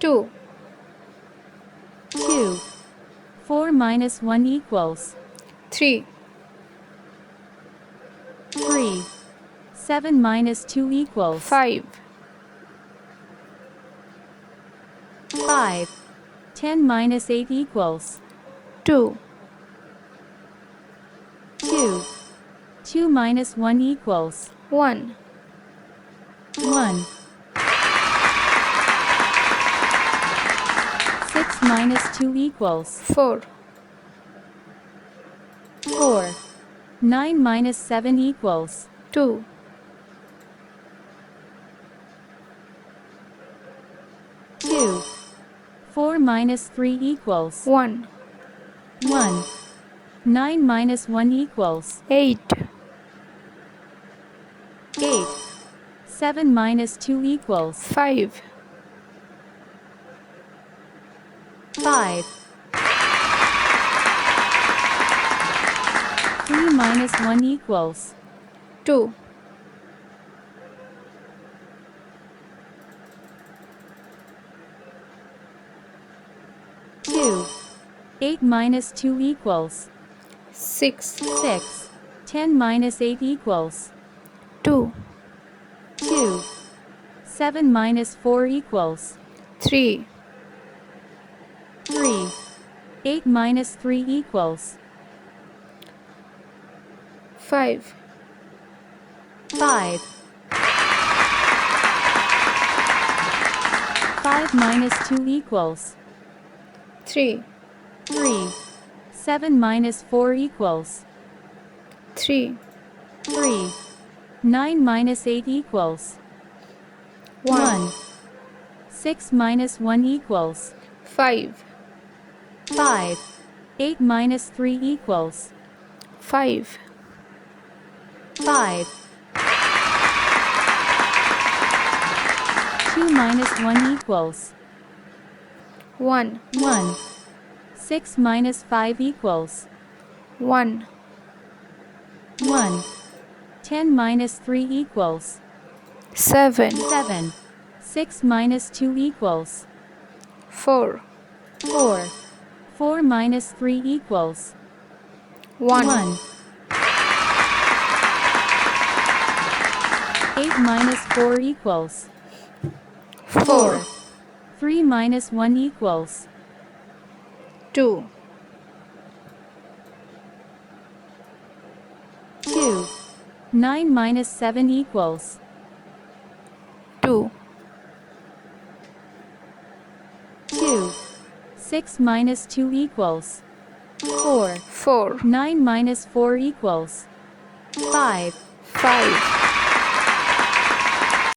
2. 2. 4 minus 1 equals 3. 3. 7 minus 2 equals 5. 5. 10 minus 8 equals 2. 2. 2 minus 1 equals 1. 1. 6 minus 2 equals 4. 4. 9 minus 7 equals 2. 2. 4 minus 3 equals 1. 1. 9 minus 1 equals 8. 8. 7 minus 2 equals 5. 5. 3 minus 1 equals 2. 2. 8 minus 2 equals 6. 6. 10 minus 8 equals 2. 2. 7 minus 4 equals 3. 3. 8 minus 3 equals 5. 5. 5 minus 2 equals 3. 3. 7 minus 4 equals 3. 3. 9 minus 8 equals 1. 6 minus 1 equals 5. 5. 8 minus 3 equals 5. 5. 2 minus 1 equals 1. 1. 6 minus 5 equals 1. 1. 10 minus 3 equals 7. 7. 6 minus 2 equals 4. 4. 4 minus 3 equals 1. 1. 8 minus 4 equals 4. 3 minus 1 equals 2. 2. 9 minus 7 equals 2. 2. 6 minus 2 equals 4. 4. 9 minus 4 equals 5. 5.